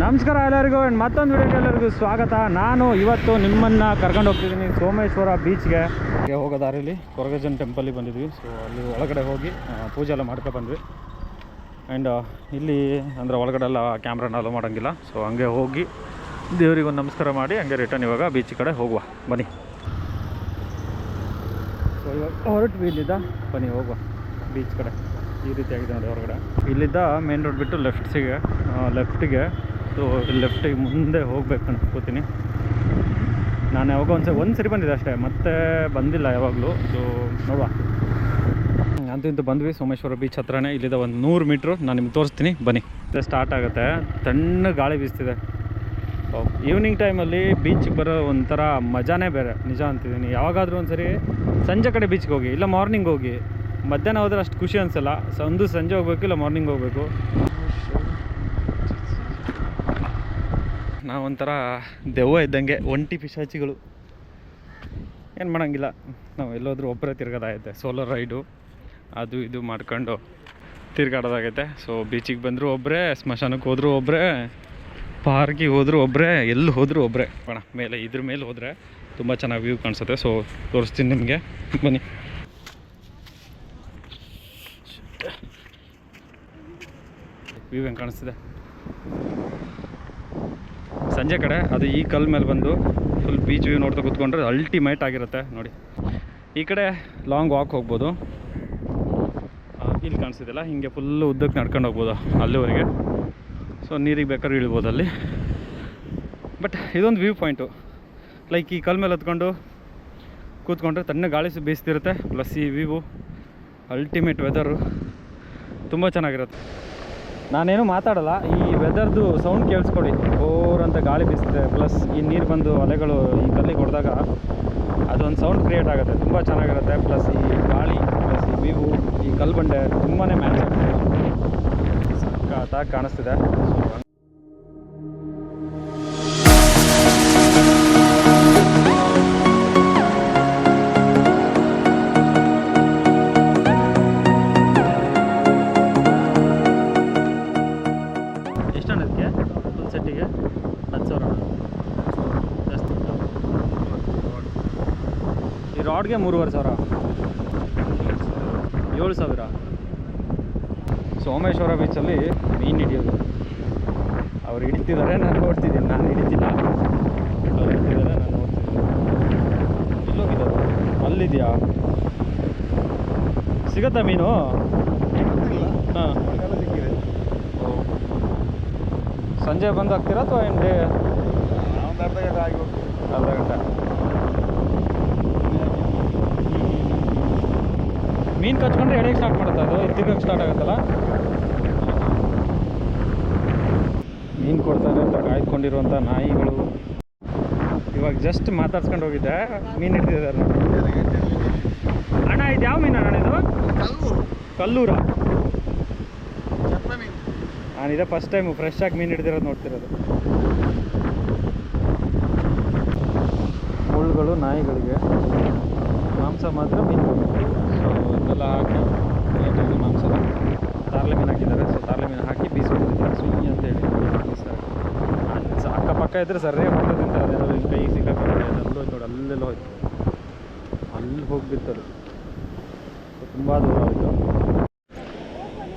ನಮಸ್ಕಾರ ಎಲ್ಲರಿಗೂ ಆ್ಯಂಡ್ ಮತ್ತೊಂದು ವಿಡಿಯೋಗೆ ಎಲ್ಲರಿಗೂ ಸ್ವಾಗತ. ನಾನು ಇವತ್ತು ನಿಮ್ಮನ್ನು ಕರ್ಕೊಂಡು ಹೋಗ್ತಿದ್ದೀನಿ ಸೋಮೇಶ್ವರ ಬೀಚ್ಗೆ ಹೋಗೋ ದಾರಿಯಲ್ಲಿ ಕೊರಗಜ್ಜನ ಟೆಂಪಲಿಗೆ ಬಂದಿದ್ವಿ. ಸೊ ಅಲ್ಲಿ ಒಳಗಡೆ ಹೋಗಿ ಪೂಜೆ ಎಲ್ಲ ಮಾಡ್ಕೊ ಬಂದ್ವಿ. ಆ್ಯಂಡ್ ಇಲ್ಲಿ ಅಂದರೆ ಒಳಗಡೆ ಎಲ್ಲ ಕ್ಯಾಮ್ರಾನ ಅಲೋ ಮಾಡೋಂಗಿಲ್ಲ. ಸೊ ಹಂಗೆ ಹೋಗಿ ದೇವರಿಗೆ ಒಂದು ನಮಸ್ಕಾರ ಮಾಡಿ ಹಂಗೆ ರಿಟರ್ನ್ ಇವಾಗ ಬೀಚ್ ಕಡೆ ಹೋಗುವ ಬನ್ನಿ. ಸೊ ಇವಾಗ ಹೊರಟ್ವಿ ಇಲ್ಲಿದ್ದ, ಬನ್ನಿ ಹೋಗುವ ಬೀಚ್ ಕಡೆ. ಈ ರೀತಿ ಆಗಿದೆ ನೋಡಿ ಹೊರಗಡೆ. ಇಲ್ಲಿದ್ದ ಮೇನ್ ರೋಡ್ ಬಿಟ್ಟು ಲೆಫ್ಟಿಗೆ ಸೊ ಲೆಫ್ಟಿಗೆ ಮುಂದೆ ಹೋಗ್ಬೇಕು ಅನ್ಕೋತೀನಿ. ನಾನು ಯಾವಾಗ ಒಂದು ಸರಿ ಬಂದಿದ್ದೆ ಅಷ್ಟೇ, ಮತ್ತೆ ಬಂದಿಲ್ಲ ಯಾವಾಗಲೂ. ಸೊ ನೋಡುವ, ಅಂತೂ ಬಂದ್ವಿ ಸೋಮೇಶ್ವರ ಬೀಚ್ ಹತ್ರನೇ. ಇಲ್ಲಿದ್ದ ಒಂದು 100 ಮೀಟ್ರು ನಾನು ನಿಮ್ಗೆ ತೋರಿಸ್ತೀನಿ ಬನ್ನಿ. ಸ್ಟಾರ್ಟ್ ಆಗುತ್ತೆ, ತಣ್ಣ ಗಾಳಿ ಬೀಸ್ತಿದೆ. ಈವ್ನಿಂಗ್ ಟೈಮಲ್ಲಿ ಬೀಚಿಗೆ ಬರೋ ಒಂಥರ ಮಜಾನೇ ಬೇರೆ, ನಿಜ ಅಂತಿದ್ದೀನಿ. ಯಾವಾಗಾದರೂ ಒಂದು ಸರಿ ಸಂಜೆ ಕಡೆ ಬೀಚ್ಗೆ ಹೋಗಿ, ಇಲ್ಲ ಮಾರ್ನಿಂಗ್ ಹೋಗಿ. ಮಧ್ಯಾಹ್ನ ಹೋದ್ರೆ ಅಷ್ಟು ಖುಷಿ ಅನಿಸಲ್ಲ. ಒಂದು ಸಂಜೆ ಹೋಗ್ಬೇಕು, ಇಲ್ಲ ಮಾರ್ನಿಂಗ್ ಹೋಗಬೇಕು. ನಾವೊಂಥರ ದೆವ್ವ ಇದ್ದಂಗೆ, ಒಂಟಿ ಪಿಶಾಚಿಗಳು. ಏನು ಮಾಡೋಂಗಿಲ್ಲ, ನಾವು ಎಲ್ಲೋದ್ರೂ ಒಬ್ಬರೇ ತಿರ್ಗೋದಾಗೈತೆ. ಸೋಲರ್ ರೈಡು ಅದು ಇದು ಮಾಡ್ಕೊಂಡು ತಿರ್ಗಾಡೋದಾಗೈತೆ. ಸೊ ಬೀಚಿಗೆ ಬಂದರೂ ಒಬ್ಬರೇ, ಸ್ಮಶಾನಕ್ಕೆ ಹೋದರೂ ಒಬ್ಬರೇ, ಪಾರ್ಕಿಗೆ ಹೋದರೂ ಒಬ್ಬರೇ, ಎಲ್ಲಿ ಹೋದರೂ ಒಬ್ಬರೇ. ಬಣ ಮೇಲೆ ಇದ್ರ ಮೇಲೆ ಹೋದರೆ ತುಂಬ ಚೆನ್ನಾಗಿ ವ್ಯೂ ಕಾಣಿಸುತ್ತೆ. ಸೊ ತೋರಿಸ್ತೀನಿ ನಿಮಗೆ, ಬನ್ನಿ. ವ್ಯೂ ಹೆಂಗೆ ಕಾಣಿಸ್ತಿದೆ ಸಂಜೆ ಕಡೆ. ಅದು ಈ ಕಲ್ ಮೇಲೆ ಬಂದು ಫುಲ್ ಬೀಚ್ ವ್ಯೂ ನೋಡ್ತಾ ಕೂತ್ಕೊಂಡ್ರೆ ಅಲ್ಟಿಮೇಟ್ ಆಗಿರುತ್ತೆ ನೋಡಿ. ಈ ಕಡೆ ಲಾಂಗ್ ವಾಕ್ ಹೋಗ್ಬೋದು. ಇಲ್ಲಿ ಕಾಣಿಸ್ತಿದೆಯಲ್ಲ, ಹಿಂಗೆ ಫುಲ್ಲು ಉದ್ದಕ್ಕೆ ನಡ್ಕೊಂಡು ಹೋಗ್ಬೋದು ಅಲ್ಲಿವರೆಗೆ. ಸೊ ನೀರಿಗೆ ಬೇಕಾದ್ರೂ ಇಳ್ಬೋದು ಅಲ್ಲಿ. ಬಟ್ ಇದೊಂದು ವ್ಯೂ ಪಾಯಿಂಟು. ಲೈಕ್ ಈ ಕಲ್ ಮೇಲೆ ಹತ್ಕೊಂಡು ಕೂತ್ಕೊಂಡ್ರೆ ತಣ್ಣ ಗಾಳಿ ಬೀಸ್ತಿರುತ್ತೆ. ಪ್ಲಸ್ ಈ ವ್ಯೂ, ಅಲ್ಟಿಮೇಟ್ ವೆದರು ತುಂಬ ಚೆನ್ನಾಗಿರುತ್ತೆ. ನಾನೇನು ಮಾತಾಡಲ್ಲ, ಈ ವೆದರ್ದು ಸೌಂಡ್ ಕೇಳಿಸ್ಕೊಡಿ. ಅಂತ ಗಾಳಿ ಬೀಸ್ತಿದೆ, ಪ್ಲಸ್ ಈ ನೀರು ಬಂದು ಅಲೆಗಳು ಈ ಕಲ್ಲಿಗೆ ಹೊಡೆದಾಗ ಅದೊಂದು ಸೌಂಡ್ ಕ್ರಿಯೇಟ್ ಆಗುತ್ತೆ, ತುಂಬ ಚೆನ್ನಾಗಿರುತ್ತೆ. ಪ್ಲಸ್ ಈ ಗಾಳಿ, ಪ್ಲಸ್ ಈ ವ್ಯೂ, ಈ ಕಲ್ಬಂಡೆ ತುಂಬಾ ಮ್ಯಾಚ್ ಆಗುತ್ತೆ. ಸಖತ್ತಾಗಿ ಕಾಣಿಸ್ತಿದೆ. ಸೆಟ್ಟಿಗೆ 10,000 ಜಾಸ್ತಿ. ಈ ರಾಡ್ಗೆ 3,500, 7,000. ಸೋಮೇಶ್ವರ ಬೀಚಲ್ಲಿ ಮೀನು ಹಿಡಿಯೋದು. ಅವ್ರು ಹಿಡಿತಿದ್ದಾರೆ, ನಾನು ನೋಡ್ತಿದ್ದೀನಿ. ನಾನು ಹಿಡಿತಿಲ್ಲ, ಅವ್ರು ಹಿಡಿತಿದ್ದಾರೆ, ನಾನು ನೋಡ್ತಿದ್ದೀನಿ. ಇಲ್ಲೋಗಿದ್ದಾರೆ, ಅಲ್ಲಿದೆಯಾ? ಸಿಗುತ್ತಾ ಮೀನು? ಹಾಂ, ಸಿಕ್ಕಿದೆ. ಸಂಜೆ ಬಂದು ಹಾಕ್ತೀರಾ ಅಥವಾ ಏನು ಡೇ? ಅರ್ಧ ಗಂಟೆ. ಮೀನು ಕಚ್ಕೊಂಡ್ರೆ ಎಳೆಗೆ ಸ್ಟಾರ್ಟ್ ಮಾಡುತ್ತೆ, ಅದು ಎತ್ತಿಗಕ್ಕೆ ಸ್ಟಾರ್ಟ್ ಆಗುತ್ತಲ್ಲ. ಮೀನು ಕೊಡ್ತಾರೆ ಅಂತ ಕಾಯ್ದುಕೊಂಡಿರುವಂಥ ನಾಯಿಗಳು. ಇವಾಗ ಜಸ್ಟ್ ಮಾತಾಡ್ಸ್ಕೊಂಡು ಹೋಗಿದ್ದೆ, ಮೀನು ಹಿಡ್ತಿದ್ದಾರೆ. ಅಣ್ಣ ಇದು ಯಾವ ಮೀನು ಅಣ್ಣ? ಇದು ಕಲ್ಲೂರ. ನಾನಿದೆ ಫಸ್ಟ್ ಟೈಮು ಫ್ರೆಶ್ ಆಗಿ ಮೀನು ಹಿಡ್ದಿರೋದು ನೋಡ್ತಿರೋದು. ಮುಳ್ಳುಗಳು ನಾಯಿಗಳಿಗೆ, ಮಾಂಸ ಮಾತ್ರ ಮೀನು. ಸೊ ಇದೆಲ್ಲ ಹಾಕಿ ನೀಟಾಗಿ ಮಾಂಸದ ತಾರ್ಲೆ ಮೀನು ಹಾಕಿದ್ದಾರೆ. ಸೊ ತಾರ್ಲೆ ಮೀನು ಹಾಕಿ ಬೀಸ್ಬಿಟ್ಟಿದ್ದಾರೆ ಸುಮ್ಮನೆ ಅಂತೇಳಿ. ಅಕ್ಕಪಕ್ಕ ಇದ್ದರೆ ಸರಿಯಾಗಿ ಮಾಡ್ತಾ ತಿಂತಾರೆ. ಅದೆಲ್ಲ ಇಲ್ಲಿ ಕೈ ಸಿಕ್ಕಾಕೊಂಡು ಅದೆಲ್ಲ ಹೋಯ್ತು ನೋಡಿ, ಅಲ್ಲೆಲ್ಲ ಹೋಯ್ತು, ಅಲ್ಲಿ ಹೋಗಿಬಿಡ್ತಾರೆ. ತುಂಬ ದೂರ ಹೋಯಿತು.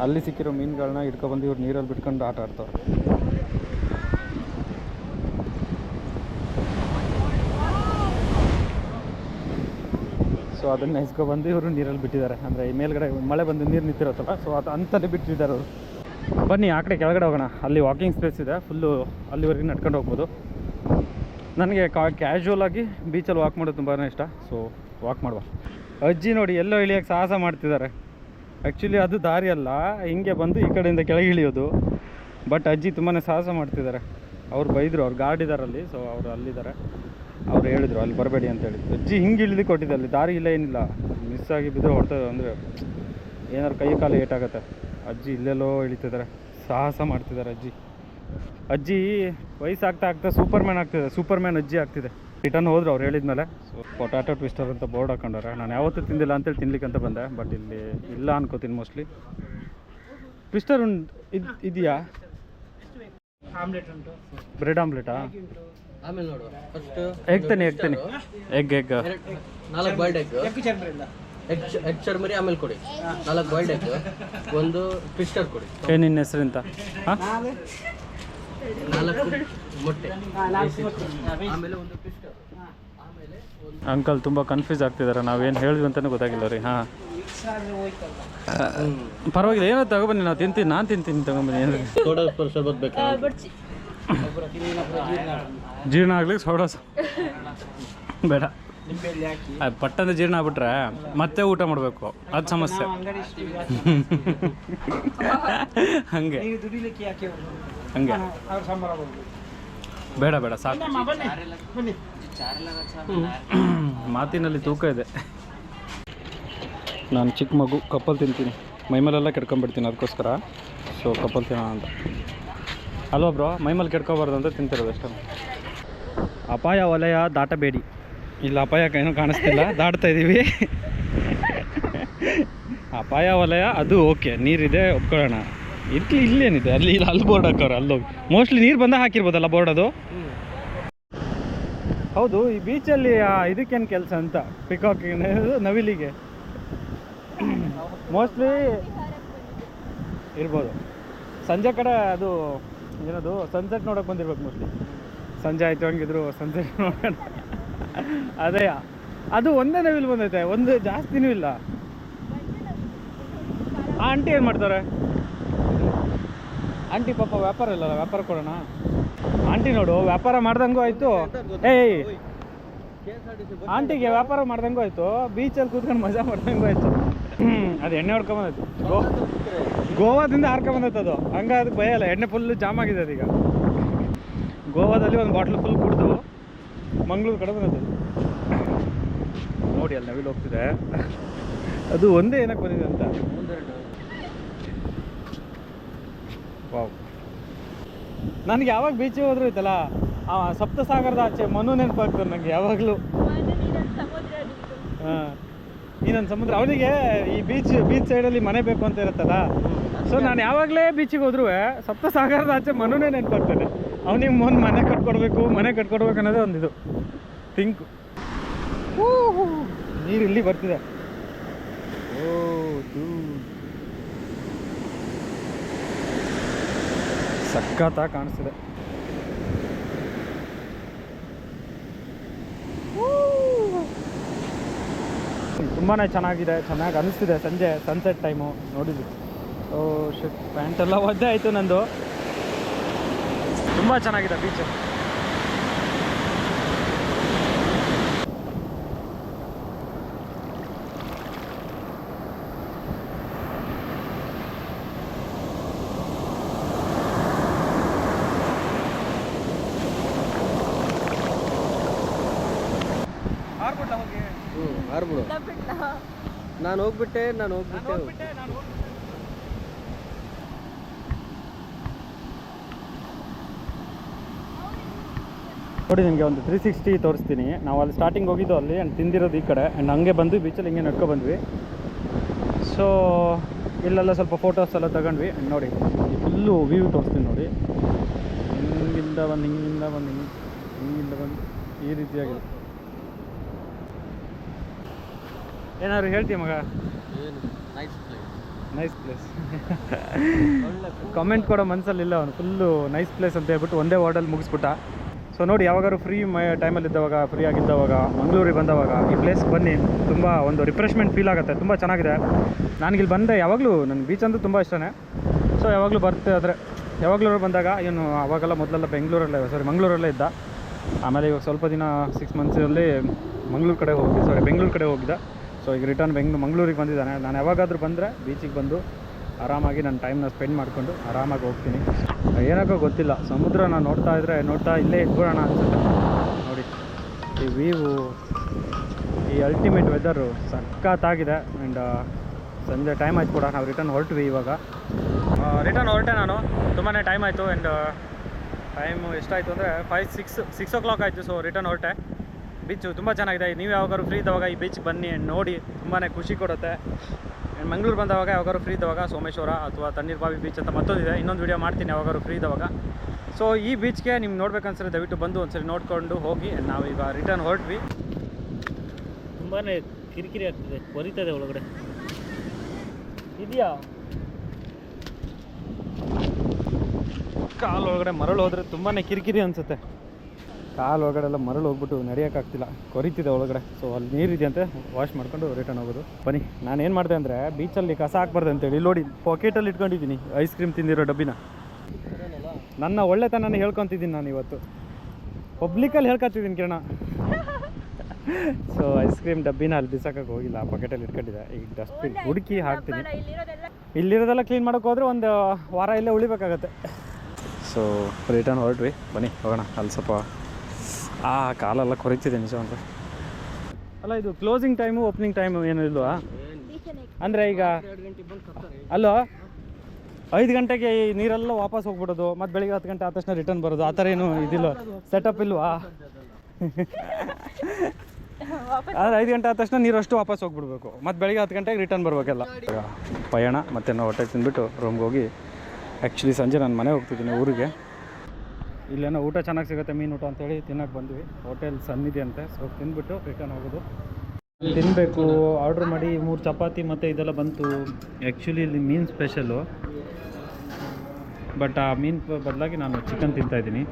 ಅಲ್ಲಿ ಸಿಕ್ಕಿರೋ ಮೀನುಗಳನ್ನ ಹಿಡ್ಕೊಬಂದು ಇವ್ರು ನೀರಲ್ಲಿ ಬಿಟ್ಕೊಂಡು ಆಟ ಆಡ್ತಾರೆ. ಸೊ ಅದನ್ನು ಇಸ್ಕೊಬಂದು ಇವರು ನೀರಲ್ಲಿ ಬಿಟ್ಟಿದ್ದಾರೆ. ಅಂದರೆ ಈ ಮೇಲ್ಗಡೆ ಮಳೆ ಬಂದು ನೀರು ನಿಂತಿರುತ್ತಲ್ಲ, ಸೊ ಅದು ಅಂತಲೇ ಬಿಟ್ಟಿದ್ದಾರೆ ಅವರು. ಬನ್ನಿ ಆ ಕಡೆ ಕೆಳಗಡೆ ಹೋಗೋಣ. ಅಲ್ಲಿ ವಾಕಿಂಗ್ ಸ್ಪೇಸ್ ಇದೆ, ಫುಲ್ಲು ಅಲ್ಲಿವರೆಗೆ ನಡ್ಕೊಂಡು ಹೋಗ್ಬೋದು. ನನಗೆ ಕ್ಯಾಶುವಲ್ ಆಗಿ ಬೀಚಲ್ಲಿ ವಾಕ್ ಮಾಡೋದು ತುಂಬಾ ಇಷ್ಟ. ಸೊ ವಾಕ್ ಮಾಡುವ. ಅಜ್ಜಿ ನೋಡಿ ಎಲ್ಲೋ ಇಳಿಯೋಕ್ಕೆ ಸಾಹಸ ಮಾಡ್ತಿದ್ದಾರೆ. ಆ್ಯಕ್ಚುಲಿ ಅದು ದಾರಿ ಅಲ್ಲ, ಹಿಂಗೆ ಬಂದು ಈ ಕಡೆಯಿಂದ ಕೆಳಗೆ ಇಳಿಯೋದು. ಬಟ್ ಅಜ್ಜಿ ತುಂಬಾ ಸಾಹಸ ಮಾಡ್ತಿದ್ದಾರೆ. ಅವ್ರು ಬೈದರು, ಅವ್ರು ಗಾರ್ಡ್ ಇದ್ದಾರಲ್ಲಿ. ಸೊ ಅವರು ಅಲ್ಲಿದ್ದಾರೆ, ಅವ್ರು ಹೇಳಿದರು ಅಲ್ಲಿ ಬರಬೇಡಿ ಅಂತೇಳಿ. ಅಜ್ಜಿ ಹಿಂಗೆ ಇಳಿದು ಕೊಟ್ಟಿದ್ದೆ, ಅಲ್ಲಿ ದಾರಿ ಇಲ್ಲ ಏನಿಲ್ಲ. ಮಿಸ್ ಆಗಿ ಬಿದ್ದರೆ ಹೊಡ್ತದೆ, ಅಂದರೆ ಏನಾದ್ರು ಕೈ ಕಾಲು ಏಟಾಗುತ್ತೆ. ಅಜ್ಜಿ ಇಲ್ಲೆಲ್ಲೋ ಇಳಿತಿದ್ದಾರೆ, ಸಾಹಸ ಮಾಡ್ತಿದ್ದಾರೆ ಅಜ್ಜಿ ವಯಸ್ಸಾಗ್ತಾ ಆಗ್ತಾ ಸೂಪರ್ಮ್ಯಾನ್ ಅಜ್ಜಿ ಆಗ್ತಿದೆ. ರಿಟರ್ನ್ ಹೋದ್ರು ಅವ್ರು ಹೇಳಿದ್ಮೇಲೆ. ಸೊ ಪೊಟ್ಯಾಟೊ ಟ್ವಿಸ್ಟರ್ ಅಂತ ಬೋರ್ಡ್ ಹಾಕೊಂಡಾರೆ. ನಾನು ಯಾವತ್ತೂ ತಿಂದಿಲ್ಲ ಅಂತೇಳಿ ತಿನ್ಲಿಕ್ಕೆ ಅಂತ ಬಂದೆ, ಬಟ್ ಇಲ್ಲಿ ಇಲ್ಲ ಅನ್ಕೋತೀನಿ ಮೋಸ್ಟ್ಲಿ. ಟ್ವಿಸ್ಟರ್ ಇದೆಯಾ? ಆಮ್ಲೆಟ್ ಉಂಟು, ಬ್ರೆಡ್ ಆಮ್ಲೆಟಾ? ಆಮೇಲೆ ನೋಡುವ. ಫಸ್ಟ್ ಎಗ್ ತಾನೆ, ಎಗ್ ತಾನೆ, ಎಗ್ 4 ಬಾಯ್ಲ್ಡ್ ಎಗ್, ಎಗ್ ಚರ್ಮರಿಲ್ಲ, ಎಗ್ ಚರ್ಮರಿ ಆಮೇಲೆ ಕೊಡಿ. 4 ಬಾಯ್ಲ್ಡ್ ಎಗ್, ಒಂದು ಟ್ವಿಸ್ಟರ್ ಕೊಡಿ. ಏನು ನಿನ್ನ ಹೆಸರಿಂತ? ಹಾಂ, 4 ಮೊಟ್ಟೆ, 4 ಮೊಟ್ಟೆ, ಆಮೇಲೆ ಒಂದು ಟ್ವಿಸ್ಟರ್, ಆಮೇಲೆ ಒಂದು ಅಂಕಲ್ ತುಂಬ ಕನ್ಫ್ಯೂಸ್ ಆಗ್ತಿದ್ದಾರೆ, ನಾವೇನು ಹೇಳಿದ್ವಿ ಅಂತಲೂ ಗೊತ್ತಾಗಿಲ್ಲ ರೀ. ಹಾಂ, ಮಿಕ್ಸ್ ಆದರೆ ಹೋಯ್ತಲ್ಲ. ಪರವಾಗಿಲ್ಲ, ಏನೋ ತಗೊಬನ್ನಿ, ನಾವು ತಿಂತೀನಿ, ನಾನು ತಿಂತೀನಿ, ತಗೊಂಬನ್ನಿ. ಏನು ಸೋಡಾ ಶರ್ಬತ್ ಬೇಕಾ? ಜೀರ್ಣ ಆಗ್ಲಿಕ್ಕೆ ಸೋಡಾ ಬೇಡ, ನಿಂಬೆಲ್ಲಿ ಹಾಕಿ ಪಟ್ಟಂದ ಜೀರ್ಣ ಆಗ್ಬಿಟ್ರೆ ಮತ್ತೆ ಊಟ ಮಾಡಬೇಕು, ಅದು ಸಮಸ್ಯೆ. ಅಂಗಡಿ ಹಂಗೆ ನೀವು ದುಡಿಲಿಕ್ಕೆ ಯಾಕೆ ಹಂಗೆ ಅವ್ರು ಸಂಬಳ ಬರ್ಬೋದು. ಬೇಡ ಬೇಡ ಸಾಕು. ಬನ್ನಿ ಬನ್ನಿ. ಮಾತಿನಲ್ಲಿ ತೂಕ ಇದೆ. ನಾನು ಚಿಕ್ಕ ಮಗು ಕಪ್ಪಲ್ ತಿಂತೀನಿ, ಮೈಮೇಲೆಲ್ಲ ಕೆಡ್ಕೊಂಬಿಡ್ತೀನಿ, ಅದಕ್ಕೋಸ್ಕರ ಸೊ ಕಪ್ಪಲ್ ತಿನ್ನೋಣ ಅಂತ. ಅಲ್ವಾ ಬ್ರೋ, ಮೈಮೇಲೆ ಕೆಡ್ಕೋಬಾರ್ದು ಅಂತ ತಿಂತಿರೋದು ಅಷ್ಟೇ. ಅಪಾಯ ವಲಯ ದಾಟಬೇಡಿ. ಇಲ್ಲ ಅಪಾಯ ಏನೂ ಕಾಣಿಸ್ತಿಲ್ಲ, ದಾಟ್ತಾ ಇದ್ದೀವಿ. ಅಪಾಯ ವಲಯ ಅದು ಓಕೆ, ನೀರಿದೆ ಒಪ್ಕೊಳ್ಳೋಣ. ಇಲ್ಲೇನಿದೆ, ಅಲ್ಲಿ ಬೋರ್ಡ್ ಹಾಕೋರು, ಅಲ್ಲೋಗಿ ಮೋಸ್ಟ್ಲಿ ನೀರು ಬಂದ ಹಾಕಿರ್ಬೋದಲ್ಲ ಬೋರ್ಡ್ ಅದು. ಹೌದು, ಈ ಬೀಚಲ್ಲಿ ಇದಕ್ಕೇನು ಕೆಲಸ ಅಂತ, ಪಿಕಾಕಿಗೆ, ನವಿಲಿಗೆ ಮೋಸ್ಟ್ಲಿ ಇರ್ಬೋದು. ಸಂಜೆ ಕಡೆ ಅದು ಏನದು ಸನ್ಸೆಟ್ ನೋಡೋಕೆ ಬಂದಿರ್ಬೇಕು ಮೋಸ್ಟ್ಲಿ. ಸಂಜೆ ಆಯಿತು ಹಂಗಿದ್ರು ಸನ್ಸೆಟ್ ನೋಡೋಣ. ಅದೇ ಅದು ಒಂದೇ ನವಿಲು ಬಂದೈತೆ, ಒಂದು ಜಾಸ್ತಿನೂ ಇಲ್ಲ. ಆ ಆಂಟಿ ಏನು ಮಾಡ್ತಾರೆ? ಆಂಟಿ ಪಾಪ ವ್ಯಾಪಾರ ಇಲ್ಲಲ್ಲ, ವ್ಯಾಪಾರ ಕೊಡೋಣ. ಆಂಟಿ ನೋಡು, ವ್ಯಾಪಾರ ಮಾಡ್ದಂಗೂ ಆಯಿತು. ಏಯ್, ಆಂಟಿಗೆ ವ್ಯಾಪಾರ ಮಾಡ್ದಂಗೂ ಆಯಿತು, ಬೀಚಲ್ಲಿ ಕೂತ್ಕೊಂಡು ಮಜಾ ಮಾಡ್ದಂಗೂ ಆಯಿತು. ಅದು ಎಣ್ಣೆ ಹೊಡ್ಕೊಂಬಂದೈತು, ಗೋವಾದಿಂದ ಹಾರ್ಕೊಂಬಂದೈತೆ ಅದು. ಹಂಗೆ ಅದಕ್ಕೆ ಭಯ ಇಲ್ಲ, ಎಣ್ಣೆ ಫುಲ್ಲು ಜಾಮ್ ಆಗಿದೆ ಅದೀಗ. ಗೋವಾದಲ್ಲಿ ಒಂದು ಬಾಟ್ಲು ಫುಲ್ ಕುಡಿದು ಮಂಗಳೂರು ಕಡೆ ಬಂದೈತೆ ನೋಡಿ. ಅಲ್ಲಿ ನವಿಲು ಹೋಗ್ತಿದೆ, ಅದು ಒಂದೇ ಏನಕ್ಕೆ ಬಂದಿದೆ ಅಂತ. ವಾವ್, ನನಗೆ ಯಾವಾಗ ಬೀಚಿಗೆ ಹೋದ್ರೂ ಐತಲ್ಲ, ಸಪ್ತಸಾಗರದ ಆಚೆ ಮನು ನೆನಪಾಗ್ತದೆ ನನಗೆ ಯಾವಾಗಲೂ. ಹಾಂ, ಈ ನನ್ನ ಸಮುದ್ರ. ಅವನಿಗೆ ಈ ಬೀಚ್ ಸೈಡಲ್ಲಿ ಮನೆ ಬೇಕು ಅಂತ ಇರುತ್ತಲ್ಲ, ಸೊ ನಾನು ಯಾವಾಗಲೇ ಬೀಚಿಗೆ ಹೋದ್ರೂ ಸಪ್ತಸಾಗರದ ಆಚೆ ಮನುನೇ ನೆನಪಾಗ್ತಾನೆ. ಅವನಿಗೆ ಮನೆ ಕಟ್ಕೊಡ್ಬೇಕು ಅನ್ನೋದೇ ಒಂದಿದು ಥಿಂಕು. ನೀರು ಇಲ್ಲಿ ಬರ್ತಿದೆ. ಓ ಸಖತ್ತಾಗಿ ಕಾಣಿಸ್ತಿದೆ. ತುಂಬಾ ಚೆನ್ನಾಗಿದೆ, ಚೆನ್ನಾಗಿ ಅನಿಸ್ತಿದೆ. ಸಂಜೆ ಸನ್ಸೆಟ್ ಟೈಮು ನೋಡಿದ್ವಿ. ಓ ಶಿಟ್, ಪ್ಯಾಂಟೆಲ್ಲ ಒದ್ದೆ ಆಯಿತು ನಂದು. ತುಂಬ ಚೆನ್ನಾಗಿದೆ ಬೀಚ್. ಆರ್ಬಿಡು. ನಾನು ಹೋಗ್ಬಿಟ್ಟೆ. ನೋಡಿ, ನಿಮಗೆ ಒಂದು 360 ತೋರಿಸ್ತೀನಿ. ನಾವು ಅಲ್ಲಿ ಸ್ಟಾರ್ಟಿಂಗ್ ಹೋಗಿದ್ದು ಅಲ್ಲಿ ಆ್ಯಂಡ್ ತಿಂದಿರೋದು ಈ ಕಡೆ, ಆ್ಯಂಡ್ ಹಂಗೆ ಬಂದು ಬೀಚಲ್ಲಿ ಹಿಂಗೆ ನಡ್ಕೊ ಬಂದ್ವಿ. ಸೊ ಇಲ್ಲೆಲ್ಲ ಸ್ವಲ್ಪ ಫೋಟೋಸ್ ಎಲ್ಲ ತಗೊಂಡ್ವಿ. ನೋಡಿ ಫುಲ್ಲು ವ್ಯೂ ತೋರಿಸ್ತೀನಿ ನೋಡಿ. ಹಿಂಗಿಂದ ಬಂದು ಈ ರೀತಿಯಾಗಿದೆ. ಏನಾದ್ರು ಹೇಳ್ತೀಯ ಮಗ? Nice place. ಕಮೆಂಟ್ ಕೊಡೋ ಮನಸ್ಸಲ್ಲಿಲ್ಲ ಅವನು. ಫುಲ್ಲು ನೈಸ್ ಪ್ಲೇಸ್ ಅಂತ ಹೇಳ್ಬಿಟ್ಟು ಒಂದೇ ವರ್ಡಲ್ಲಿ ಮುಗಿಸ್ಬಿಟ್ಟ. ಸೊ ನೋಡಿ, ಯಾವಾಗಾದ್ರು ಫ್ರೀ ಟೈಮಲ್ಲಿ ಇದ್ದವಾಗ, ಫ್ರೀ ಆಗಿದ್ದವಾಗ, ಮಂಗಳೂರಿಗೆ ಬಂದವಾಗ ಈ ಪ್ಲೇಸ್ಗೆ ಬನ್ನಿ. ತುಂಬ ಒಂದು ರಿಫ್ರೆಶ್ಮೆಂಟ್ ಫೀಲ್ ಆಗುತ್ತೆ, ತುಂಬ ಚೆನ್ನಾಗಿದೆ. ನನಗಿಲ್ಲಿ ಬಂದೆ ಯಾವಾಗಲೂ, ನನಗೆ ಬೀಚ್ ಅಂತೂ ತುಂಬ ಇಷ್ಟನೇ. ಸೊ ಯಾವಾಗಲೂ ಬರ್ತೆ ಆದರೆ ಯಾವಾಗಲೂ ಬಂದಾಗ ಏನು ಅವಾಗೆಲ್ಲ ಮೊದಲೆಲ್ಲ ಮಂಗಳೂರಲ್ಲೇ ಇದ್ದ. ಆಮೇಲೆ ಇವಾಗ ಸ್ವಲ್ಪ ದಿನ 6 ಮಂತ್ಸಲ್ಲಿ ಬೆಂಗಳೂರು ಕಡೆ ಹೋಗಿದ್ದ. ಸೊ ಈಗ ರಿಟರ್ನ್ ಮಂಗಳೂರಿಗೆ ಬಂದಿದ್ದಾನೆ. ನಾನು ಯಾವಾಗಾದರೂ ಬಂದರೆ ಬೀಚಿಗೆ ಬಂದು ಆರಾಮಾಗಿ ನನ್ನ ಟೈಮ್ನ ಸ್ಪೆಂಡ್ ಮಾಡಿಕೊಂಡು ಆರಾಮಾಗಿ ಹೋಗ್ತೀನಿ. ಏನಾಗೋ ಗೊತ್ತಿಲ್ಲ, ಸಮುದ್ರ ನಾನು ನೋಡ್ತಾ ಇಲ್ಲೇ ಇದ್ಬಿಡೋಣ ಅನಿಸುತ್ತೆ. ನೋಡಿ ಈ ವ್ಯೂವು, ಈ ಅಲ್ಟಿಮೇಟ್ ವೆದರು ಸಖತ್ತಾಗಿದೆ. ಆ್ಯಂಡ್ ಸಂಜೆ ಟೈಮ್ ಆಯ್ತು ಕೂಡ, ನಾವು ರಿಟರ್ನ್ ಹೊರಟ್ವಿ. ಇವಾಗ ರಿಟರ್ನ್ ಹೊರಟೆ ನಾನು. ತುಂಬಾ ಟೈಮ್ ಆಯಿತು. ಆ್ಯಂಡ್ ಟೈಮು ಎಷ್ಟಾಯಿತು ಅಂದರೆ 6 o'clock ಆಯಿತು. ಸೊ ರಿಟರ್ನ್ ಹೊರಟೆ. ಬೀಚು ತುಂಬ ಚೆನ್ನಾಗಿದೆ. ನೀವು ಯಾವಾಗಾದ್ರು ಫ್ರೀ ಇದ್ದವಾಗ ಈ ಬೀಚ್ ಬನ್ನಿ, ನೋಡಿ, ತುಂಬಾ ಖುಷಿ ಕೊಡುತ್ತೆ. ಆ್ಯಂಡ್ ಮಂಗಳೂರು ಬಂದವಾಗ ಯಾವಾಗಾದ್ರು ಫ್ರೀ ಇದ್ದವಾಗ ಸೋಮೇಶ್ವರ ಅಥವಾ ತಣ್ಣೀರ್ಬಾವಿ ಬೀಚ್ ಅಂತ ಮತ್ತೊಂದಿದೆ, ಇನ್ನೊಂದು ವೀಡಿಯೋ ಮಾಡ್ತೀನಿ ಯಾವಾಗಾದ್ರು ಫ್ರೀ ಇದ್ದವಾಗ. ಸೊ ಈ ಬೀಚ್ಗೆ ನಿಮ್ಗೆ ನೋಡ್ಬೇಕನ್ಸರೆ ದಯವಿಟ್ಟು ಬಂದು ಒಂದ್ಸರಿ ನೋಡ್ಕೊಂಡು ಹೋಗಿ. ನಾವೀಗ ರಿಟರ್ನ್ ಹೊರಟ್ವಿ. ತುಂಬಾ ಕಿರಿಕಿರಿ ಆಗ್ತದೆ, ಕೊರಿತದೆ ಒಳಗಡೆ. ಇದೆಯಾ ಕಾಲು ಒಳಗಡೆ ಮರಳು ಹೋದರೆ ತುಂಬಾ ಕಿರಿಕಿರಿ ಅನಿಸುತ್ತೆ. ಕಾಲು ಒಳಗಡೆ ಎಲ್ಲ ಮರಳು ಹೋಗ್ಬಿಟ್ಟು ನಡೆಯೋಕ್ಕಾಗ್ತಿಲ್ಲ, ಕೊರಿತಿದೆ ಒಳಗಡೆ. ಸೊ ಅಲ್ಲಿ ನೀರಿದೆಯಂತೆ, ವಾಶ್ ಮಾಡ್ಕೊಂಡು ರಿಟರ್ನ್ ಹೋಗೋದು. ಬನ್ನಿ, ನಾನು ಏನು ಮಾಡಿದೆ ಅಂದರೆ ಬೀಚಲ್ಲಿ ಕಸ ಹಾಕ್ಬಾರ್ದು ಅಂತೇಳಿ ನೋಡಿ ಪಾಕೆಟಲ್ಲಿ ಇಟ್ಕೊಂಡಿದ್ದೀನಿ ಐಸ್ ಕ್ರೀಮ್ ತಿಂದಿರೋ ಡಬ್ಬಿನ. ನನ್ನ ಒಳ್ಳೆತನನ ಹೇಳ್ಕೊತಿದ್ದೀನಿ ನಾನು ಇವತ್ತು, ಪಬ್ಲಿಕಲ್ಲಿ ಹೇಳ್ಕೊತಿದ್ದೀನಿ ಕಿರಣ. ಸೊ ಐಸ್ ಕ್ರೀಮ್ ಡಬ್ಬಿನ ಅಲ್ಲಿ ಬಿಸಾಕಕ್ಕೆ ಹೋಗಿಲ್ಲ, ಪಾಕೆಟಲ್ಲಿ ಇಟ್ಕೊಂಡಿದ್ದೆ. ಈಗ ಡಸ್ಟ್ಬಿನ್ ಹುಡುಕಿ ಹಾಕ್ತೀನಿ. ಇಲ್ಲಿರೋದೆಲ್ಲ ಕ್ಲೀನ್ ಮಾಡೋಕೆ ಹೋದರೆ ಒಂದು ವಾರ ಇಲ್ಲೇ ಉಳಿಬೇಕಾಗತ್ತೆ. ಸೊ ರಿಟರ್ನ್ ಹೊರಟ್ವಿ, ಬನ್ನಿ ಹೋಗೋಣ. ಅಲ್ಲಿ ಸ್ವಲ್ಪ ಕಾಲೆಲ್ಲ ಕೊರಿತಿದೆ ನಿಜ ಅಂದರೆ. ಅಲ್ಲ ಇದು ಕ್ಲೋಸಿಂಗ್ ಟೈಮು ಓಪನಿಂಗ್ ಟೈಮು ಏನೂ ಇಲ್ವಾ? ಅಂದರೆ ಈಗ ಅಲ್ಲೋ 5 ಗಂಟೆಗೆ ಈ ನೀರೆಲ್ಲ ವಾಪಸ್ ಹೋಗ್ಬಿಡೋದು, ಮತ್ತು ಬೆಳಿಗ್ಗೆ 10 ಗಂಟೆ ಆದ ತಕ್ಷಣ ರಿಟರ್ನ್ ಬರೋದು, ಆ ಥರ ಏನು ಇದಿಲ್ಲ, ಸೆಟಪ್ ಇಲ್ವಾ? ಆದರೆ 5 ಗಂಟೆ ಆದ ತಕ್ಷಣ ನೀರಷ್ಟು ವಾಪಸ್ ಹೋಗ್ಬಿಡ್ಬೇಕು, ಮತ್ತು ಬೆಳಿಗ್ಗೆ 10 ಗಂಟೆಗೆ ರಿಟರ್ನ್ ಬರಬೇಕೆಲ್ಲ. ಪಯಣ ಮತ್ತು ನಾವು ಹೊಟ್ಟೆ ತಿಂದ್ಬಿಟ್ಟು ರೂಮ್ಗೆ ಹೋಗಿ. ಆ್ಯಕ್ಚುಲಿ ಸಂಜೆ ನಾನು ಮನೆ ಹೋಗ್ತಿದ್ದೀನಿ ಊರಿಗೆ. ಇಲ್ಲೇನೋ ಊಟ ಚೆನ್ನಾಗಿ ಸಿಗುತ್ತೆ, ಮೀನು ಊಟ ಅಂತೇಳಿ ತಿನ್ನೋಕೆ ಬಂದ್ವಿ. ಹೋಟೆಲ್ ಸನ್ನಿಧಿ ಅಂತೆ. ಸೊ ತಿಂದ್ಬಿಟ್ಟು ರಿಟರ್ನ್ ಹೋಗೋದು. ತಿನ್ನಬೇಕು ಆರ್ಡ್ರ್ ಮಾಡಿ 3 ಚಪಾತಿ ಮತ್ತು ಇದೆಲ್ಲ ಬಂತು. ಆ್ಯಕ್ಚುಲಿ ಇಲ್ಲಿ ಮೀನು ಸ್ಪೆಷಲು, ಬಟ್ ಆ ಮೀನು ಬದಲಾಗಿ ನಾನು ಚಿಕನ್ ತಿಂತಾಯಿದ್ದೀನಿ.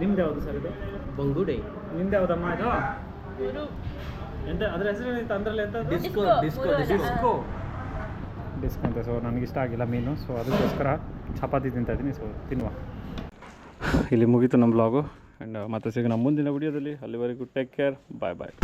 ನಿಮ್ದು ಯಾವುದು ಸರ್ ಇದು? ಬಂಗುಡೆ. ನಿಮ್ದು ಯಾವುದಮ್ಮ ಇದು? ಎಂತ ಅದ್ರ ಹೆಸರು ಏನಿತ್ತು ಅಂದ್ರಲ್ಲಿ? ಎಂತ ಡಿಸ್ಕೋ ಡಿಸ್ಕೋ ಡಿಸ್ಕೋ ಡಿಸ್ಕೋ ಅಂತ. ಸೊ ನನಗಿಷ್ಟ ಆಗಿಲ್ಲ ಮೀನು, ಸೊ ಅದಕ್ಕೋಸ್ಕರ ಚಪಾತಿ ತಿಂತಾಯಿದ್ದೀನಿ. ಸೊ ತಿನ್ನುವ. ಇಲ್ಲಿ ಮುಗೀತು ನಮ್ಮ ಬ್ಲಾಗು. ಆ್ಯಂಡ್ ಮತ್ತೆ ಸಿಗೋಣ ಮುಂದಿನ ವಿಡಿಯೋದಲ್ಲಿ. ಅಲ್ಲಿವರೆಗೂ ಟೇಕ್ ಕೇರ್, ಬಾಯ್ ಬಾಯ್.